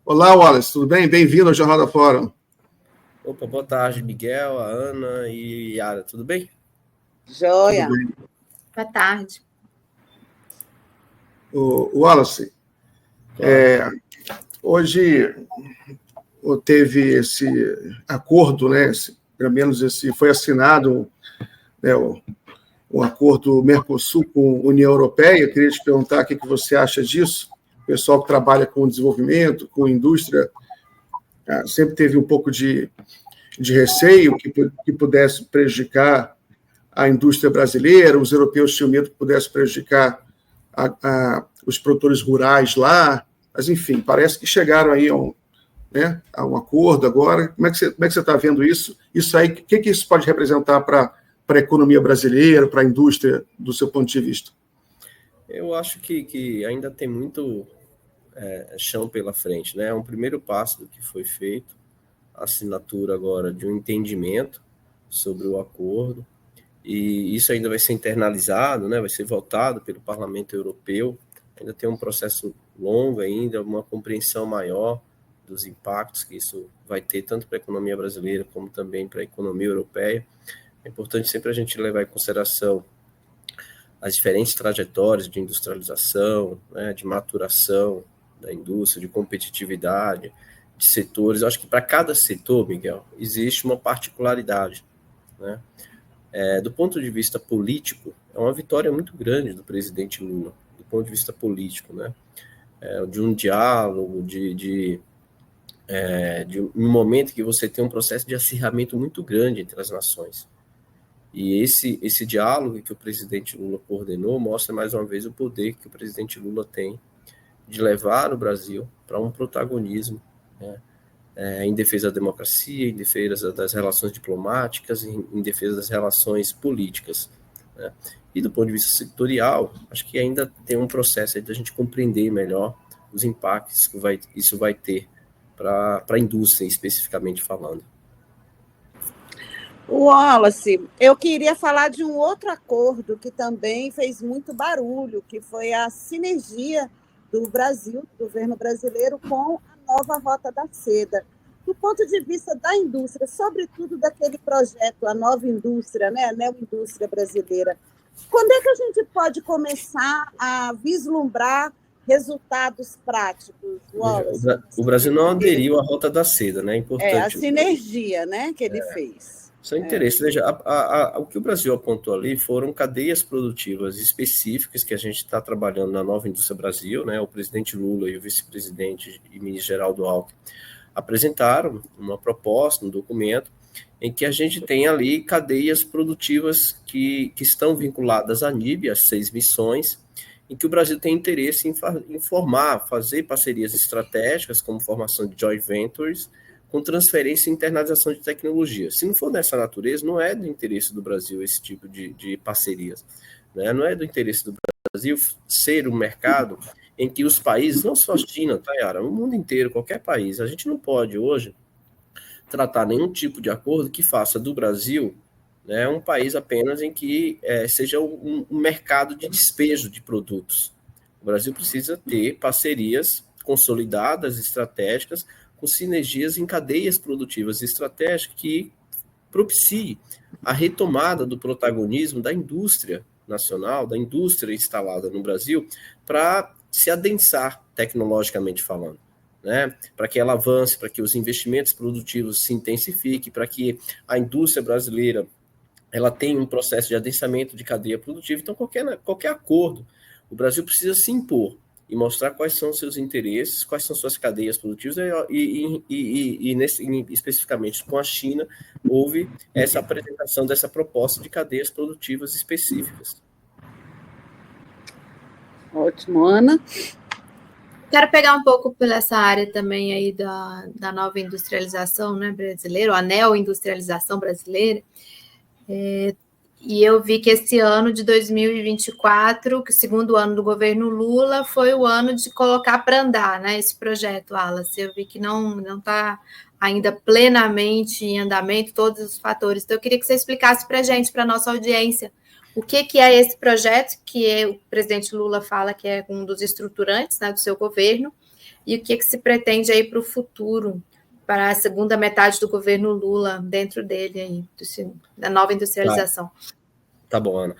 Olá, Wallace, tudo bem? Bem-vindo ao Jornal da Fórum. Opa, boa tarde, Miguel, a Ana e Yara, tudo bem? Joia. Tudo bem. Boa tarde. O Wallace, hoje teve esse acordo, né? Pelo menos foi assinado, né, um acordo Mercosul com a União Europeia. Eu queria te perguntar o que você acha disso. O pessoal que trabalha com desenvolvimento, com indústria, sempre teve um pouco de receio que pudesse prejudicar a indústria brasileira. Os europeus tinham medo que pudesse prejudicar os produtores rurais lá, mas, enfim, parece que chegaram aí a um acordo agora. Como é que você está vendo isso? Isso aí, o que isso pode representar para a economia brasileira, para a indústria, do seu ponto de vista? Eu acho que ainda tem muito chão pela frente, né? É um primeiro passo do que foi feito, a assinatura agora de um entendimento sobre o acordo, e isso ainda vai ser internalizado, né? Vai ser votado pelo Parlamento Europeu, ainda tem um processo longo ainda, uma compreensão maior dos impactos que isso vai ter, tanto para a economia brasileira como também para a economia europeia. É importante sempre a gente levar em consideração as diferentes trajetórias de industrialização, né, de maturação da indústria, de competitividade, de setores. Eu acho que para cada setor, Miguel, existe uma particularidade, né? Do ponto de vista político, é uma vitória muito grande do presidente Lula, do ponto de vista político, né? De um diálogo, de um momento que você tem um processo de acirramento muito grande entre as nações. E esse diálogo que o presidente Lula coordenou mostra mais uma vez o poder que o presidente Lula tem de levar o Brasil para um protagonismo, né? Em defesa da democracia, em defesa das relações diplomáticas, em defesa das relações políticas, né? E do ponto de vista setorial, acho que ainda tem um processo aí da gente compreender melhor os impactos que isso vai ter para a indústria, especificamente falando. Wallace, eu queria falar de um outro acordo que também fez muito barulho, que foi a sinergia do Brasil, do governo brasileiro, com a nova Rota da Seda. Do ponto de vista da indústria, sobretudo daquele projeto, a nova indústria, né, a neoindústria brasileira, quando é que a gente pode começar a vislumbrar resultados práticos, Wallace? O Brasil não aderiu à Rota da Seda, né? É importante. A sinergia, né, que ele fez. Isso é interesse. Veja, o que o Brasil apontou ali foram cadeias produtivas específicas que a gente está trabalhando na nova indústria Brasil, né? O presidente Lula e o vice-presidente e ministro Geraldo Alckmin apresentaram uma proposta, um documento, em que a gente tem ali cadeias produtivas que estão vinculadas à NIB, às 6 missões, em que o Brasil tem interesse em fazer parcerias estratégicas, como formação de joint ventures, com transferência e internalização de tecnologia. Se não for dessa natureza, não é do interesse do Brasil esse tipo de parcerias, né? Não é do interesse do Brasil ser um mercado em que os países, não só a China, tá, Yara, o mundo inteiro, qualquer país, a gente não pode hoje tratar nenhum tipo de acordo que faça do Brasil, né, um país apenas em que seja um mercado de despejo de produtos. O Brasil precisa ter parcerias consolidadas, estratégicas, com sinergias em cadeias produtivas estratégicas que propicie a retomada do protagonismo da indústria nacional, da indústria instalada no Brasil, para se adensar tecnologicamente falando, né? Para que ela avance, para que os investimentos produtivos se intensifiquem, para que a indústria brasileira ela tenha um processo de adensamento de cadeia produtiva. Então, qualquer acordo, o Brasil precisa se impor e mostrar quais são os seus interesses, quais são suas cadeias produtivas, especificamente com a China, houve essa apresentação dessa proposta de cadeias produtivas específicas. Ótimo, Ana. Quero pegar um pouco pela essa área também aí da nova industrialização, né, brasileira, ou a neoindustrialização brasileira. E eu vi que esse ano de 2024, que o segundo ano do governo Lula, foi o ano de colocar para andar, né, esse projeto, Wallace. Eu vi que não está ainda plenamente em andamento todos os fatores. Então, eu queria que você explicasse para a gente, para a nossa audiência, o que é esse projeto, que o presidente Lula fala que é um dos estruturantes, né, do seu governo, e o que se pretende aí para o futuro, para a segunda metade do governo Lula, dentro dele aí, da nova industrialização. Tá bom, Ana.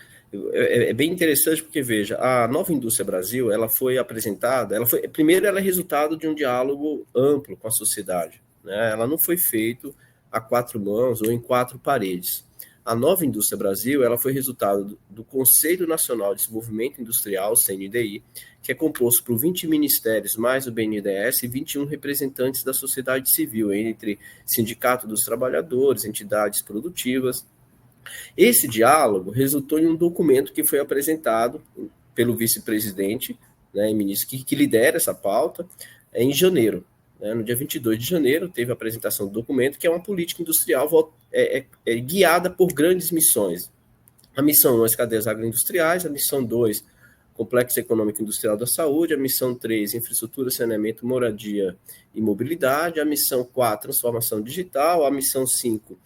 É bem interessante porque, veja, a Nova Indústria Brasil, ela foi apresentada, primeiro ela é resultado de um diálogo amplo com a sociedade, né? Ela não foi feita a quatro mãos ou em quatro paredes. A Nova Indústria Brasil, ela foi resultado do Conselho Nacional de Desenvolvimento Industrial, CNDI, que é composto por 20 ministérios mais o BNDES e 21 representantes da sociedade civil, entre Sindicato dos Trabalhadores, entidades produtivas. Esse diálogo resultou em um documento que foi apresentado pelo vice-presidente, né, ministro que lidera essa pauta, em janeiro. Né, no dia 22 de janeiro, teve a apresentação do documento, que é uma política industrial guiada por grandes missões. A missão 1, as cadeias agroindustriais; a missão 2, complexo econômico industrial da saúde; a missão 3, infraestrutura, saneamento, moradia e mobilidade; a missão 4, transformação digital; a missão 5,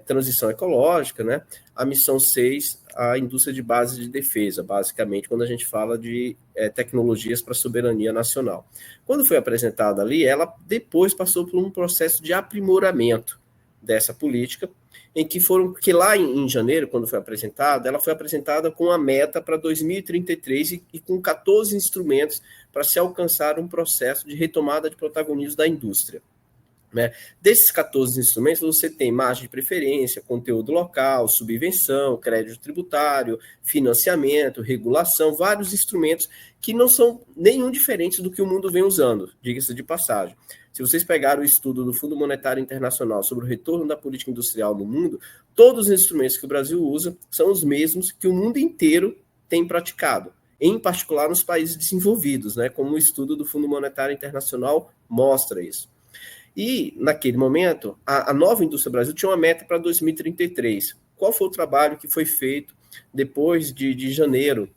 transição ecológica, né? A missão 6, a indústria de base de defesa, basicamente, quando a gente fala de tecnologias para a soberania nacional. Quando foi apresentada ali, ela depois passou por um processo de aprimoramento dessa política, em que lá em janeiro, quando foi apresentada, ela foi apresentada com a meta para 2033 e com 14 instrumentos para se alcançar um processo de retomada de protagonismo da indústria. Né? Desses 14 instrumentos, você tem margem de preferência, conteúdo local, subvenção, crédito tributário, financiamento, regulação, vários instrumentos que não são nenhum diferentes do que o mundo vem usando, diga-se de passagem. Se vocês pegarem o estudo do Fundo Monetário Internacional sobre o retorno da política industrial no mundo, todos os instrumentos que o Brasil usa são os mesmos que o mundo inteiro tem praticado, em particular nos países desenvolvidos, né? Como o estudo do Fundo Monetário Internacional mostra isso. E, naquele momento, a Nova Indústria Brasil tinha uma meta para 2033. Qual foi o trabalho que foi feito depois de janeiro,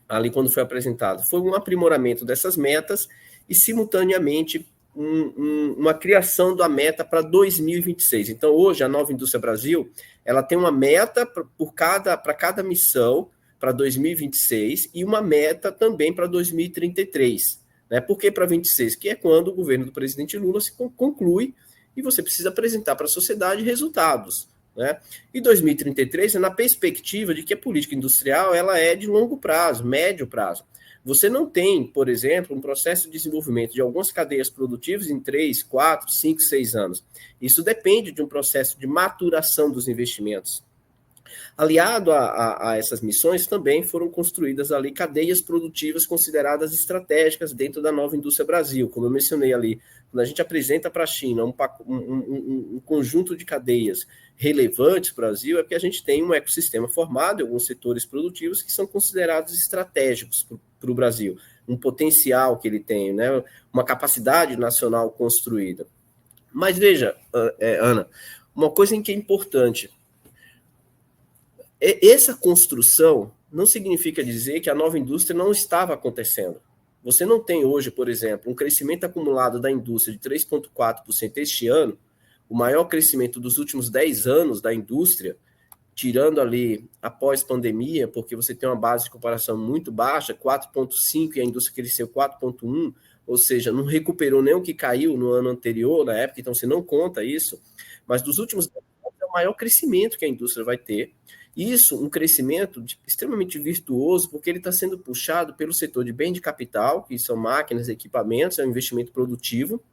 ali quando foi apresentado? Foi um aprimoramento dessas metas e, simultaneamente, uma criação da meta para 2026. Então, hoje, a Nova Indústria Brasil, ela tem uma meta para cada missão para 2026 e uma meta também para 2033. Né? Por que para 26? Que é quando o governo do presidente Lula se conclui e você precisa apresentar para a sociedade resultados. Né? E 2033 é na perspectiva de que a política industrial ela é de longo prazo, médio prazo. Você não tem, por exemplo, um processo de desenvolvimento de algumas cadeias produtivas em 3, 4, 5, 6 anos. Isso depende de um processo de maturação dos investimentos. Aliado a essas missões, também foram construídas ali cadeias produtivas consideradas estratégicas dentro da Nova Indústria Brasil. Como eu mencionei ali, quando a gente apresenta para a China um conjunto de cadeias relevantes para o Brasil, é porque a gente tem um ecossistema formado em alguns setores produtivos que são considerados estratégicos para o Brasil. Um potencial que ele tem, né? Uma capacidade nacional construída. Mas veja, Ana, uma coisa em que é importante. Essa construção não significa dizer que a nova indústria não estava acontecendo. Você não tem hoje, por exemplo, um crescimento acumulado da indústria de 3,4% este ano, o maior crescimento dos últimos 10 anos da indústria, tirando ali após pandemia, porque você tem uma base de comparação muito baixa, 4,5% e a indústria cresceu 4,1%, ou seja, não recuperou nem o que caiu no ano anterior, na época, então você não conta isso, mas dos últimos 10 anos é o maior crescimento que a indústria vai ter. Isso, um crescimento extremamente virtuoso, porque ele está sendo puxado pelo setor de bem de capital, que são máquinas, equipamentos, é um investimento produtivo,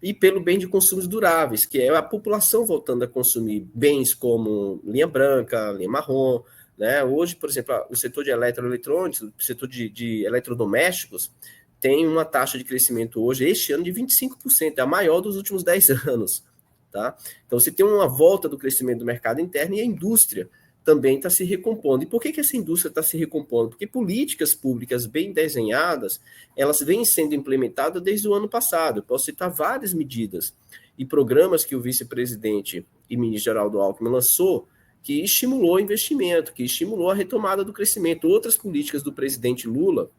e pelo bem de consumos duráveis, que é a população voltando a consumir bens como linha branca, linha marrom. Né? Hoje, por exemplo, o setor de eletroeletrônicos, o setor de eletrodomésticos, tem uma taxa de crescimento hoje, este ano, de 25%, é a maior dos últimos 10 anos. Tá? Então, você tem uma volta do crescimento do mercado interno e a indústria também está se recompondo. E por que essa indústria está se recompondo? Porque políticas públicas bem desenhadas, elas vêm sendo implementadas desde o ano passado. Eu posso citar várias medidas e programas que o vice-presidente e ministro Geraldo Alckmin lançou que estimulou o investimento, que estimulou a retomada do crescimento. Outras políticas do presidente Lula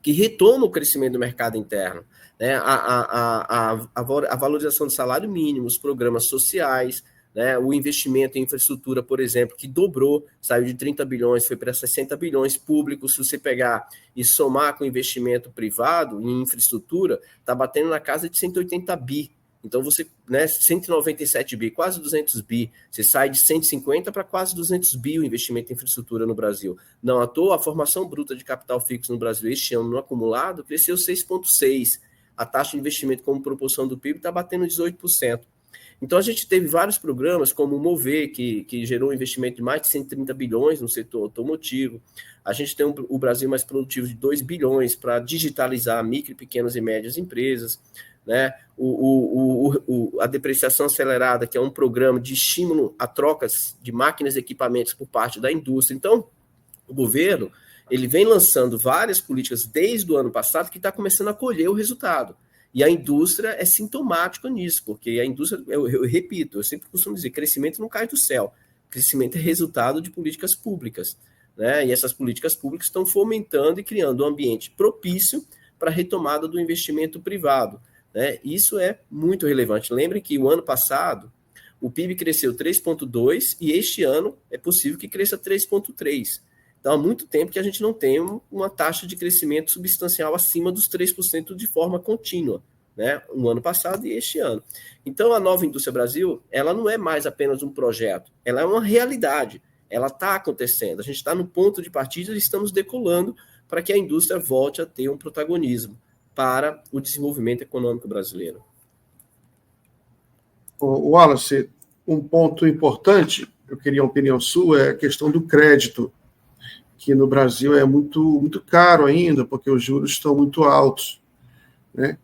que retomam o crescimento do mercado interno. Né? A valorização do salário mínimo, os programas sociais, né? O investimento em infraestrutura, por exemplo, que dobrou, saiu de 30 bilhões, foi para 60 bilhões públicos. Se você pegar e somar com o investimento privado em infraestrutura, está batendo na casa de 180 bi. Então, você, né, 197 bi, quase 200 bi, você sai de 150 para quase 200 bi o investimento em infraestrutura no Brasil. Não à toa, a formação bruta de capital fixo no Brasil este ano, no acumulado, cresceu 6,6%. A taxa de investimento como proporção do PIB está batendo 18%. Então, a gente teve vários programas, como o Mover, que gerou um investimento de mais de 130 bilhões no setor automotivo. A gente tem o Brasil Mais Produtivo de 2 bilhões para digitalizar micro, pequenas e médias empresas, né? A depreciação acelerada, que é um programa de estímulo a trocas de máquinas e equipamentos por parte da indústria. Então, o governo ele vem lançando várias políticas desde o ano passado que está começando a colher o resultado. E a indústria é sintomática nisso, porque a indústria, eu repito, eu sempre costumo dizer, crescimento não cai do céu. Crescimento é resultado de políticas públicas, né? E essas políticas públicas estão fomentando e criando um ambiente propício para a retomada do investimento privado, né? Isso é muito relevante. Lembrem que o ano passado o PIB cresceu 3,2% e este ano é possível que cresça 3,3%. Então, há muito tempo que a gente não tem uma taxa de crescimento substancial acima dos 3% de forma contínua, né? No ano passado e este ano. Então, a Nova Indústria Brasil, ela não é mais apenas um projeto, ela é uma realidade, ela está acontecendo. A gente está no ponto de partida e estamos decolando para que a indústria volte a ter um protagonismo para o desenvolvimento econômico brasileiro. Wallace, um ponto importante, eu queria uma opinião sua, é a questão do crédito, que no Brasil é muito caro ainda, porque os juros estão muito altos, né?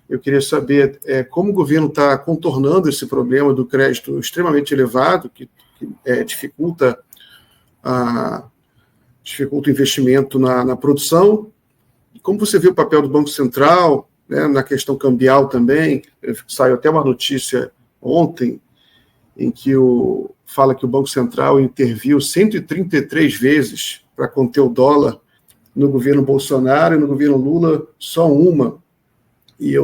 Eu queria saber como o governo está contornando esse problema do crédito extremamente elevado, que dificulta o investimento na produção. Como você vê o papel do Banco Central, né, na questão cambial também? Saiu até uma notícia ontem em que fala que o Banco Central interviu 133 vezes para conter o dólar no governo Bolsonaro e no governo Lula só uma. E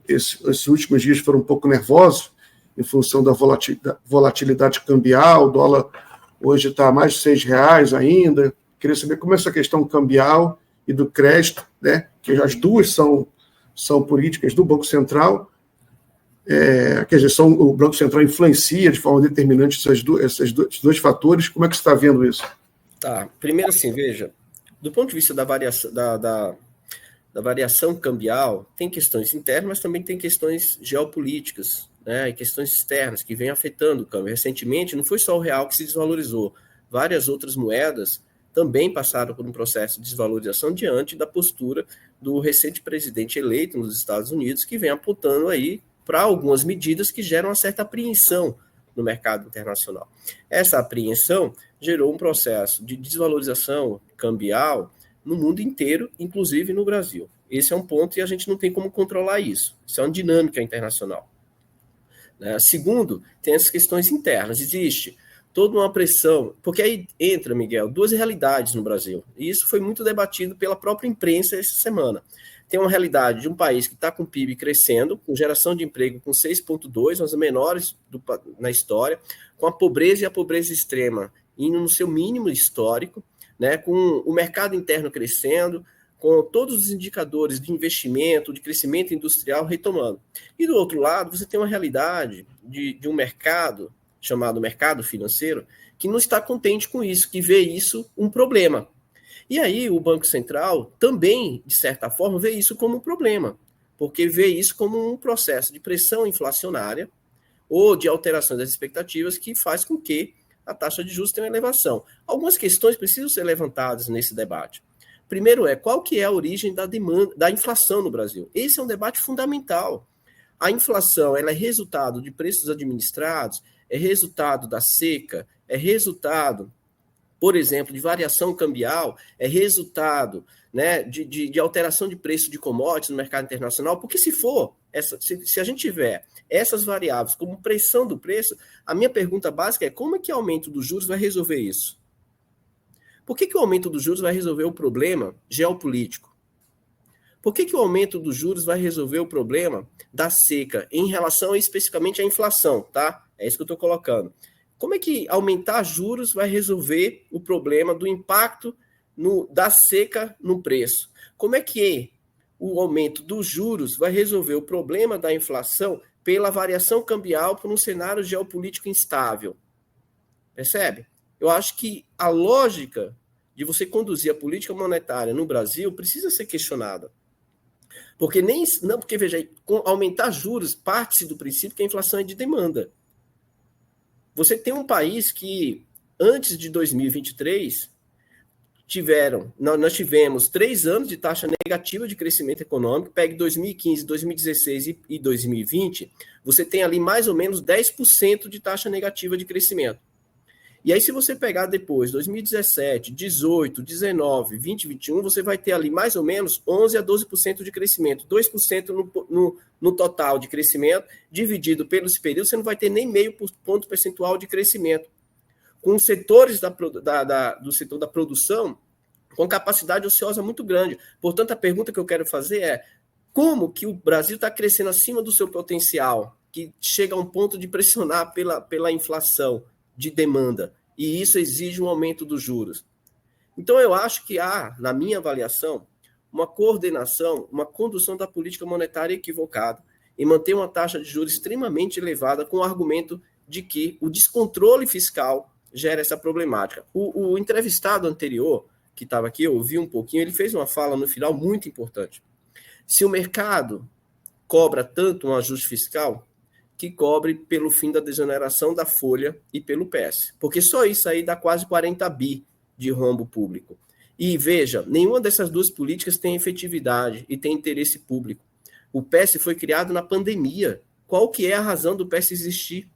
esses últimos dias foram um pouco nervosos em função da volatilidade cambial. O dólar hoje está a mais de R$6 ainda. Queria saber como é essa questão cambial e do crédito, né, que as duas são políticas do Banco Central. Quer dizer, o Banco Central influencia de forma determinante esses dois fatores. Como é que você está vendo isso? Tá, primeiro assim, veja, do ponto de vista da variação cambial, tem questões internas, mas também tem questões geopolíticas, né, e questões externas que vêm afetando o câmbio. Recentemente, não foi só o real que se desvalorizou, várias outras moedas também passaram por um processo de desvalorização diante da postura do recente presidente eleito nos Estados Unidos, que vem apontando aí para algumas medidas que geram uma certa apreensão no mercado internacional. Essa apreensão gerou um processo de desvalorização cambial no mundo inteiro, inclusive no Brasil. Esse é um ponto e a gente não tem como controlar isso. Isso é uma dinâmica internacional. Segundo, tem as questões internas. Existe toda uma pressão, porque aí entra, Miguel, duas realidades no Brasil. E isso foi muito debatido pela própria imprensa essa semana. Tem uma realidade de um país que está com o PIB crescendo, com geração de emprego com 6,2%, uma das menores na história, com a pobreza e a pobreza extrema indo no seu mínimo histórico, né, com o mercado interno crescendo, com todos os indicadores de investimento, de crescimento industrial retomando. E do outro lado, você tem uma realidade de um mercado, chamado mercado financeiro, que não está contente com isso, que vê isso um problema. E aí o Banco Central também, de certa forma, vê isso como um problema, porque vê isso como um processo de pressão inflacionária ou de alteração das expectativas que faz com que a taxa de juros tenha uma elevação. Algumas questões precisam ser levantadas nesse debate. Primeiro qual que é a origem da demanda, da inflação no Brasil? Esse é um debate fundamental. A inflação ela é resultado de preços administrados, é resultado da seca, é resultado, por exemplo, de variação cambial, é resultado, né, de alteração de preço de commodities no mercado internacional, porque se a gente tiver essas variáveis como pressão do preço, a minha pergunta básica é como é que o aumento dos juros vai resolver isso? Por que o aumento dos juros vai resolver o problema geopolítico? Por que o aumento dos juros vai resolver o problema da seca em relação especificamente à inflação, tá? É isso que eu estou colocando. Como é que aumentar juros vai resolver o problema do impacto da seca no preço? Como é que o aumento dos juros vai resolver o problema da inflação pela variação cambial por um cenário geopolítico instável? Percebe? Eu acho que a lógica de você conduzir a política monetária no Brasil precisa ser questionada. Porque veja, aumentar juros parte-se do princípio que a inflação é de demanda. Você tem um país que, antes de 2023, nós tivemos 3 anos de taxa negativa de crescimento econômico. Pegue 2015, 2016 e 2020, você tem ali mais ou menos 10% de taxa negativa de crescimento. E aí, se você pegar depois, 2017, 18, 19, 20, 21, você vai ter ali mais ou menos 11 a 12% de crescimento. 2% no total de crescimento, dividido pelos períodos, você não vai ter nem meio ponto percentual de crescimento. Com os setores do setor da produção com capacidade ociosa muito grande. Portanto, a pergunta que eu quero fazer é: como que o Brasil está crescendo acima do seu potencial, que chega a um ponto de pressionar pela inflação de demanda, e isso exige um aumento dos juros? Então, eu acho que há, na minha avaliação, uma coordenação, uma condução da política monetária equivocada em manter uma taxa de juros extremamente elevada com o argumento de que o descontrole fiscal gera essa problemática. O entrevistado anterior, que estava aqui, eu ouvi um pouquinho, ele fez uma fala no final muito importante. Se o mercado cobra tanto um ajuste fiscal, que cobre pelo fim da desoneração da Folha e pelo PS. Porque só isso aí dá quase 40 bi de rombo público. E veja, nenhuma dessas duas políticas tem efetividade e tem interesse público. O PS foi criado na pandemia. Qual que é a razão do PS existir?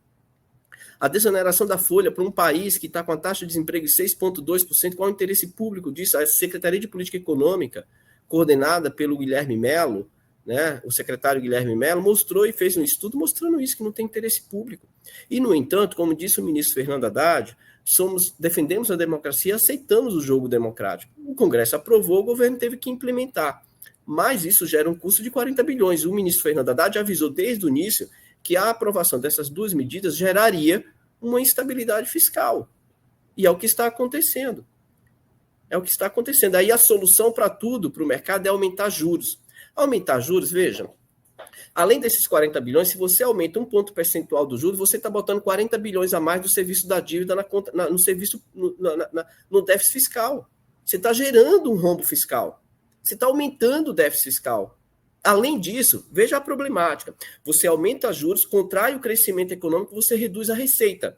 A desoneração da Folha para um país que está com a taxa de desemprego de 6,2%, qual é o interesse público disso? A Secretaria de Política Econômica, coordenada pelo Guilherme Mello, né, o secretário Guilherme Mello, mostrou e fez um estudo mostrando isso, que não tem interesse público. E, no entanto, como disse o ministro Fernando Haddad, defendemos a democracia e aceitamos o jogo democrático. O Congresso aprovou, o governo teve que implementar. Mas isso gera um custo de 40 bilhões. O ministro Fernando Haddad avisou desde o início que a aprovação dessas duas medidas geraria uma instabilidade fiscal. E é o que está acontecendo. É o que está acontecendo. Aí a solução para tudo, para o mercado, é aumentar juros. Aumentar juros, veja, além desses 40 bilhões, se você aumenta um ponto percentual do juros, você está botando 40 bilhões a mais do serviço da dívida no déficit fiscal. Você está gerando um rombo fiscal. Você está aumentando o déficit fiscal. Além disso, veja a problemática. Você aumenta juros, contrai o crescimento econômico, você reduz a receita.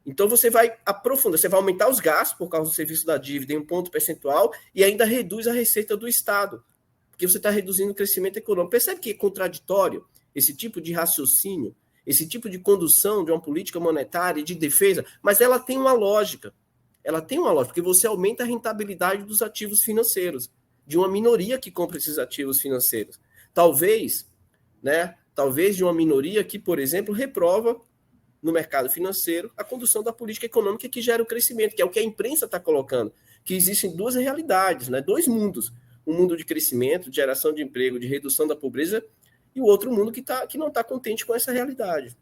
Então você vai aprofundar, você vai aumentar os gastos por causa do serviço da dívida em um ponto percentual e ainda reduz a receita do Estado, porque você está reduzindo o crescimento econômico. Percebe que é contraditório esse tipo de raciocínio, esse tipo de condução de uma política monetária e de defesa, mas ela tem uma lógica. Ela tem uma lógica, porque você aumenta a rentabilidade dos ativos financeiros, de uma minoria que compra esses ativos financeiros. Talvez de uma minoria que, por exemplo, reprova no mercado financeiro a condução da política econômica que gera o crescimento, que é o que a imprensa está colocando, que existem duas realidades, né? Dois mundos. Um mundo de crescimento, de geração de emprego, de redução da pobreza, e o outro mundo que não está contente com essa realidade,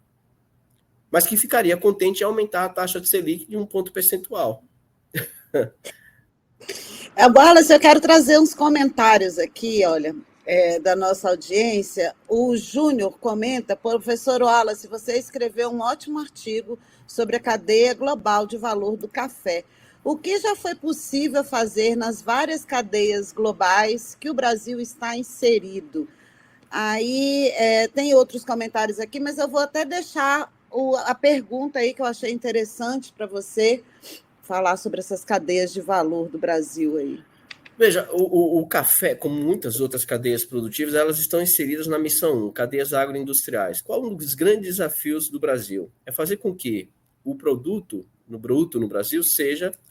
mas que ficaria contente em aumentar a taxa de Selic de um ponto percentual. Wallace, eu quero trazer uns comentários aqui, olha, da nossa audiência. O Júnior comenta: professor Wallace, você escreveu um ótimo artigo sobre a cadeia global de valor do café. O que já foi possível fazer nas várias cadeias globais que o Brasil está inserido? Aí tem outros comentários aqui, mas eu vou até deixar a pergunta aí que eu achei interessante para você falar sobre essas cadeias de valor do Brasil aí. Veja, o café, como muitas outras cadeias produtivas, elas estão inseridas na missão 1, cadeias agroindustriais. Qual um dos grandes desafios do Brasil? É fazer com que o produto bruto no Brasil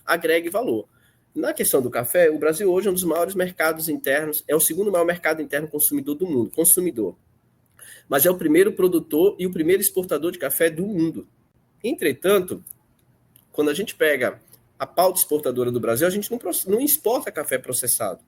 agregue valor. Na questão do café, o Brasil hoje é um dos maiores mercados internos, é o segundo maior mercado interno consumidor do mundo, mas é o primeiro produtor e o primeiro exportador de café do mundo. Entretanto, quando a gente pega a pauta exportadora do Brasil, a gente não exporta café processado.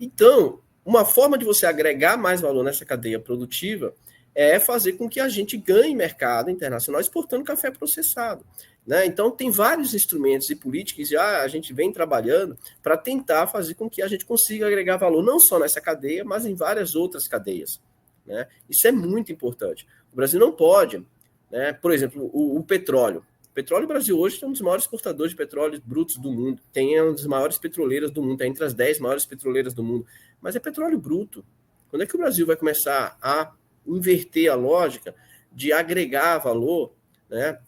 Então, uma forma de você agregar mais valor nessa cadeia produtiva é fazer com que a gente ganhe mercado internacional exportando café processado. Né? Então, tem vários instrumentos e políticas que a gente vem trabalhando para tentar fazer com que a gente consiga agregar valor, não só nessa cadeia, mas em várias outras cadeias. Né? Isso é muito importante. O Brasil não pode, né? Por exemplo, o petróleo. O petróleo, o Brasil hoje é um dos maiores exportadores de petróleo brutos do mundo, tem uma das maiores petroleiras do mundo, está entre as 10 maiores petroleiras do mundo, mas é petróleo bruto. Quando é que o Brasil vai começar a inverter a lógica de agregar valor, né,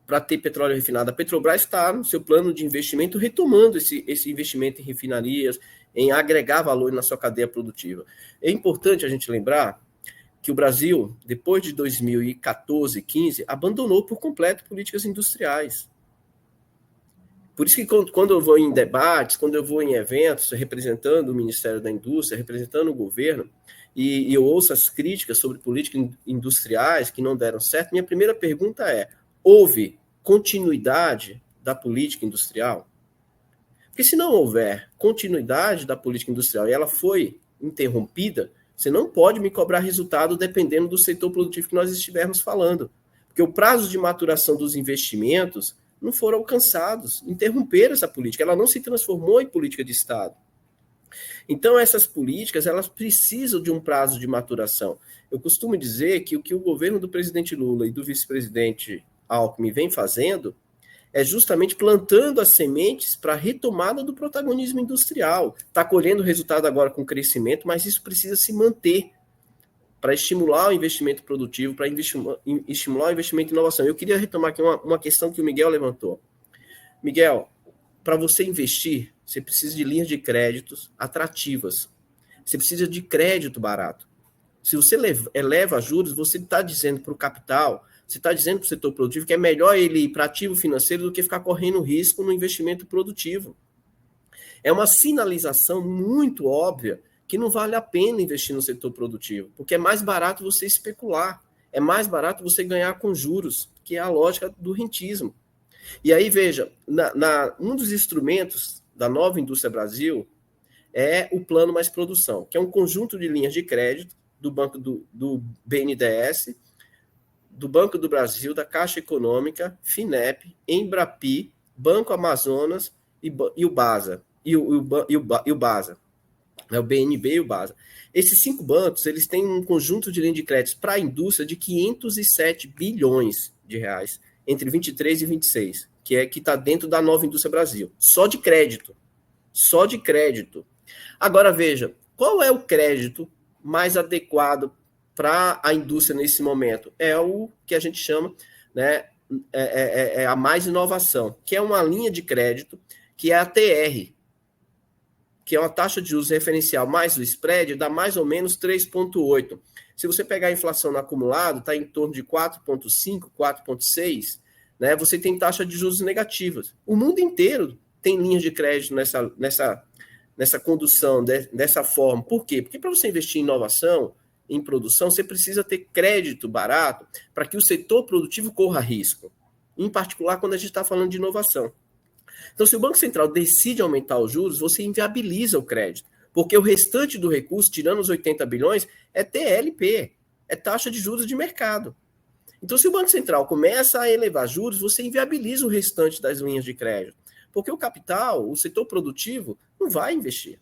para ter petróleo refinado? A Petrobras está no seu plano de investimento retomando esse investimento em refinarias, em agregar valor na sua cadeia produtiva. É importante a gente lembrar que o Brasil, depois de 2014, 15, abandonou por completo políticas industriais. Por isso que quando eu vou em debates, quando eu vou em eventos, representando o Ministério da Indústria, representando o governo, e eu ouço as críticas sobre políticas industriais que não deram certo, minha primeira pergunta é: houve continuidade da política industrial? Porque se não houver continuidade da política industrial e ela foi interrompida, você não pode me cobrar resultado dependendo do setor produtivo que nós estivermos falando. Porque o prazo de maturação dos investimentos não foram alcançados, interromperam essa política, ela não se transformou em política de Estado. Então, essas políticas, elas precisam de um prazo de maturação. Eu costumo dizer que o que o governo do presidente Lula e do vice-presidente Alckmin vem fazendo é justamente plantando as sementes para a retomada do protagonismo industrial. Está colhendo resultado agora com crescimento, mas isso precisa se manter para estimular o investimento produtivo, para estimular o investimento em inovação. Eu queria retomar aqui uma questão que o Miguel levantou. Miguel, para você investir, você precisa de linhas de créditos atrativas. Você precisa de crédito barato. Se você eleva juros, você está dizendo para o capital, você está dizendo para o setor produtivo que é melhor ele ir para ativo financeiro do que ficar correndo risco no investimento produtivo. É uma sinalização muito óbvia que não vale a pena investir no setor produtivo, porque é mais barato você especular, é mais barato você ganhar com juros, que é a lógica do rentismo. E aí, veja, um dos instrumentos da Nova Indústria Brasil é o Plano Mais Produção, que é um conjunto de linhas de crédito do Banco do BNDES, do Banco do Brasil, da Caixa Econômica, FINEP, Embrapi, Banco Amazonas e o BASA. E o BASA. O BNB e o BASA. Esses 5 bancos, eles têm um conjunto de linha de créditos para a indústria de 507 bilhões de reais entre 23 e 26, que está dentro da Nova Indústria Brasil. Só de crédito. Só de crédito. Agora, veja, qual é o crédito mais adequado para a indústria nesse momento? É o que a gente chama, né, a mais inovação, que é uma linha de crédito, que é a TR, que é uma taxa de juros referencial mais o spread, dá mais ou menos 3,8. Se você pegar a inflação no acumulado, está em torno de 4,5, 4,6, né, você tem taxa de juros negativas. O mundo inteiro tem linhas de crédito nessa condução, dessa forma. Por quê? Porque para você investir em inovação, em produção, você precisa ter crédito barato para que o setor produtivo corra risco, em particular quando a gente está falando de inovação. Então, se o Banco Central decide aumentar os juros, você inviabiliza o crédito, porque o restante do recurso, tirando os 80 bilhões, é TLP, é taxa de juros de mercado. Então, se o Banco Central começa a elevar juros, você inviabiliza o restante das linhas de crédito, porque o capital, o setor produtivo, não vai investir.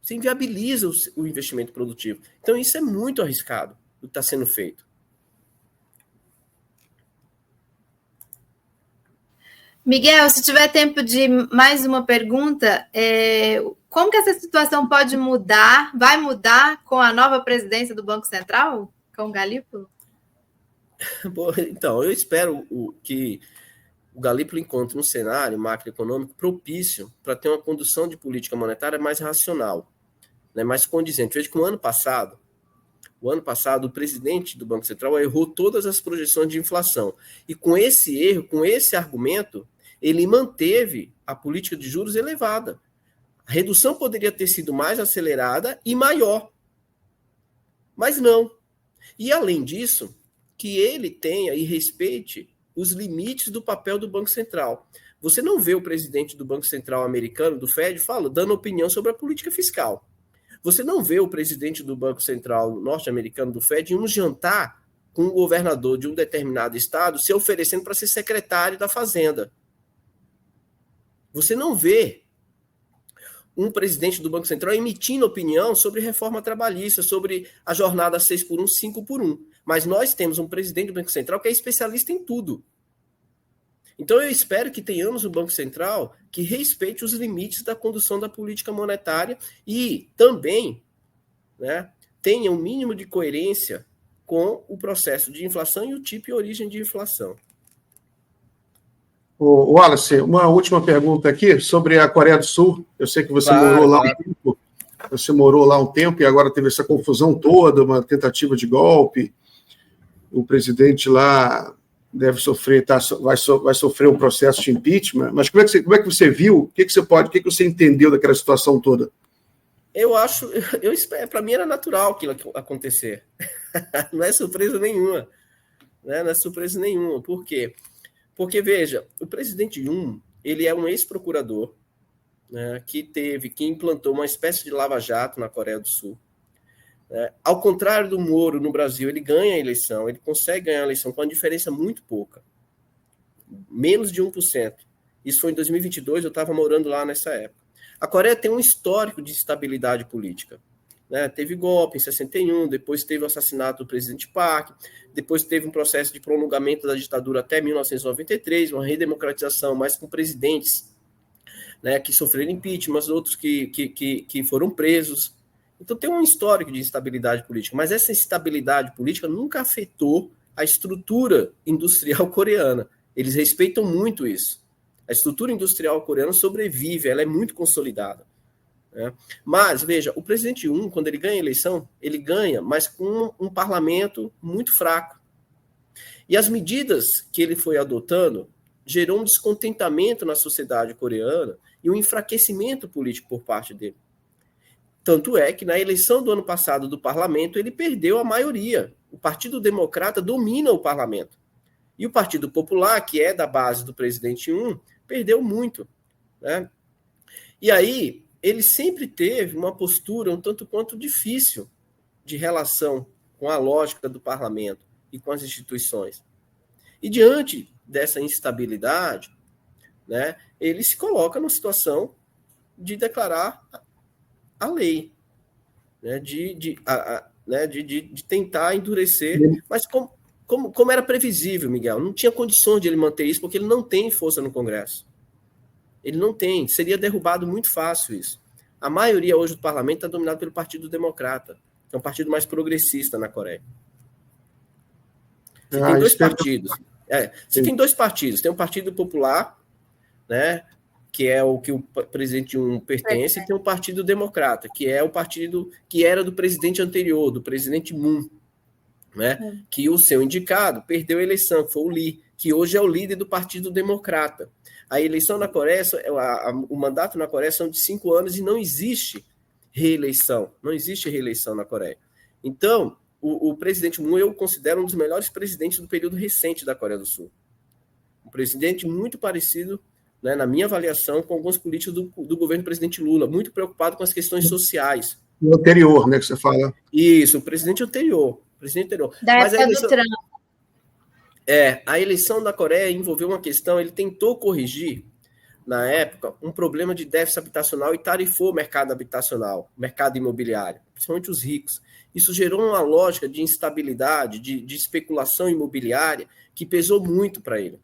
Você inviabiliza o investimento produtivo. Então, isso é muito arriscado, o que está sendo feito. Miguel, se tiver tempo de mais uma pergunta, como que essa situação pode mudar, vai mudar com a nova presidência do Banco Central, com o Galípolo? Bom, então, eu espero que o Galípolo encontre um cenário macroeconômico propício para ter uma condução de política monetária mais racional, né, mais condizente. Veja que o ano passado, o presidente do Banco Central errou todas as projeções de inflação. E com esse erro, com esse argumento, ele manteve a política de juros elevada. A redução poderia ter sido mais acelerada e maior. Mas não. E, além disso, que ele tenha e respeite os limites do papel do Banco Central. Você não vê o presidente do Banco Central americano, do Fed, dando opinião sobre a política fiscal. Você não vê o presidente do Banco Central norte-americano, do Fed, em um jantar com o governador de um determinado estado se oferecendo para ser secretário da Fazenda. Você não vê um presidente do Banco Central emitindo opinião sobre reforma trabalhista, sobre a jornada 6x1, 5x1. Mas nós temos um presidente do Banco Central que é especialista em tudo. Então eu espero que tenhamos um Banco Central que respeite os limites da condução da política monetária e também, né, tenha um mínimo de coerência com o processo de inflação e o tipo e origem de inflação. Wallace, uma última pergunta aqui sobre a Coreia do Sul. Eu sei que você morou lá um tempo. Você morou lá um tempo e agora teve essa confusão toda, uma tentativa de golpe. O presidente lá deve sofrer, vai sofrer um processo de impeachment. Mas como é que você viu? O que você entendeu daquela situação toda? Eu espero, para mim era natural aquilo acontecer. Não é surpresa nenhuma. Né? Não é surpresa nenhuma. Por quê? Porque, veja, o presidente Yoon, ele é um ex-procurador, né, que implantou uma espécie de lava-jato na Coreia do Sul. Ao contrário do Moro no Brasil, ele ganha a eleição, ele consegue ganhar a eleição com uma diferença muito pouca. Menos de 1%. Isso foi em 2022, eu estava morando lá nessa época. A Coreia tem um histórico de instabilidade política. Né? Teve golpe em 61, depois teve o assassinato do presidente Park, depois teve um processo de prolongamento da ditadura até 1993, uma redemocratização, mas com presidentes, né, que sofreram impeachment, outros que foram presos. Então tem um histórico de instabilidade política, mas essa instabilidade política nunca afetou a estrutura industrial coreana. Eles respeitam muito isso. A estrutura industrial coreana sobrevive, ela é muito consolidada. Mas, veja, o presidente Yoon, quando ele ganha a eleição, ele ganha, mas com um parlamento muito fraco. E as medidas que ele foi adotando gerou um descontentamento na sociedade coreana e um enfraquecimento político por parte dele. Tanto é que na eleição do ano passado do parlamento, ele perdeu a maioria. O Partido Democrata domina o parlamento. E o Partido Popular, que é da base do presidente Yoon, perdeu muito. Né? E aí, ele sempre teve uma postura um tanto quanto difícil de relação com a lógica do parlamento e com as instituições. E diante dessa instabilidade, né, ele se coloca numa situação de declarar a lei, né, de tentar endurecer, mas como era previsível, Miguel, não tinha condições de ele manter isso, porque ele não tem força no Congresso. Ele não tem, seria derrubado muito fácil isso. A maioria hoje do parlamento está dominada pelo Partido Democrata, que é um partido mais progressista na Coreia. Você tem dois partidos. Tem dois partidos. Tem o Partido Popular, né, que é o que o presidente Yoon pertence, e tem o Partido Democrata, que é o partido que era do presidente anterior, do presidente Moon, né, que o seu indicado perdeu a eleição, que foi o Lee, que hoje é o líder do Partido Democrata. A eleição na Coreia, o mandato na Coreia são de 5 anos e não existe reeleição. Não existe reeleição na Coreia. Então, o presidente Moon eu considero um dos melhores presidentes do período recente da Coreia do Sul. Um presidente muito parecido, né, na minha avaliação, com alguns políticos do governo do presidente Lula, muito preocupado com as questões sociais. O anterior, né, que você fala. Isso, o presidente anterior. Da época do Trump. A eleição da Coreia envolveu uma questão, ele tentou corrigir, na época, um problema de déficit habitacional e tarifou o mercado habitacional, mercado imobiliário, principalmente os ricos. Isso gerou uma lógica de instabilidade, de especulação imobiliária, que pesou muito para ele.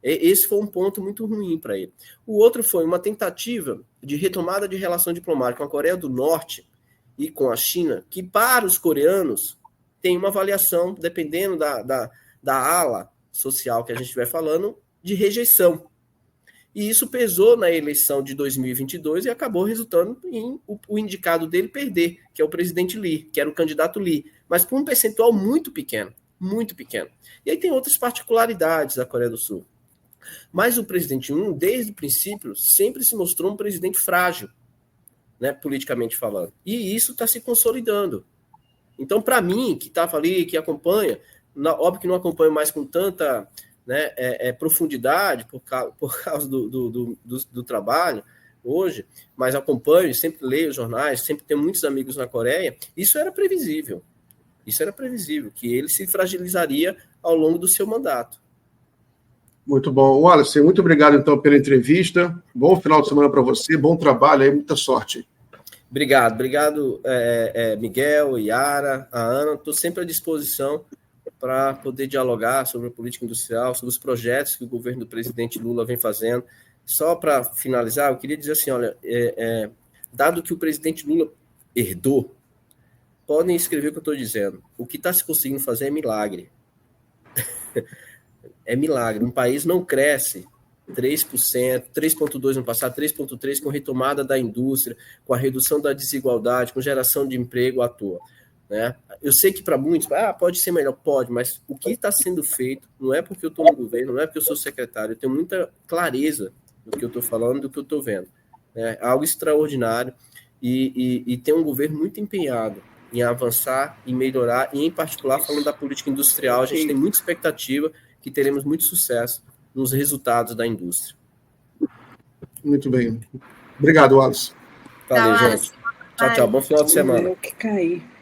Esse foi um ponto muito ruim para ele. O outro foi uma tentativa de retomada de relação diplomática com a Coreia do Norte e com a China, que para os coreanos tem uma avaliação, dependendo da ala social que a gente estiver falando, de rejeição. E isso pesou na eleição de 2022 e acabou resultando em o indicado dele perder, que é o presidente Lee, que era o candidato Lee, mas por um percentual muito pequeno, muito pequeno. E aí tem outras particularidades da Coreia do Sul. Mas o presidente Yoon, desde o princípio, sempre se mostrou um presidente frágil, né, politicamente falando. E isso está se consolidando. Então, para mim, que estava ali, que acompanha, óbvio que não acompanho mais com tanta, né, profundidade por causa do trabalho, hoje, mas acompanho, sempre leio jornais, sempre tenho muitos amigos na Coreia, isso era previsível. Isso era previsível, que ele se fragilizaria ao longo do seu mandato. Muito bom. Wallace, muito obrigado, então, pela entrevista. Bom final de semana para você, bom trabalho aí, muita sorte. Obrigado, Miguel, Yara, a Ana. Estou sempre à disposição para poder dialogar sobre a política industrial, sobre os projetos que o governo do presidente Lula vem fazendo. Só para finalizar, eu queria dizer assim, olha, dado que o presidente Lula herdou, podem escrever o que eu estou dizendo. O que está se conseguindo fazer é milagre. É milagre. Um país não cresce 3%, 3,2% no passado, 3,3% com retomada da indústria, com a redução da desigualdade, com geração de emprego à toa. Né? Eu sei que para muitos, pode ser melhor, pode, mas o que está sendo feito não é porque eu estou no governo, não é porque eu sou secretário, eu tenho muita clareza do que eu estou falando, do que eu estou vendo. É algo extraordinário e tem um governo muito empenhado em avançar, em melhorar, e em particular falando da política industrial, a gente tem muita expectativa que teremos muito sucesso nos resultados da indústria. Muito bem. Obrigado, Wallace. Valeu, gente. Tchau, tchau. Bom final de semana. Que cair.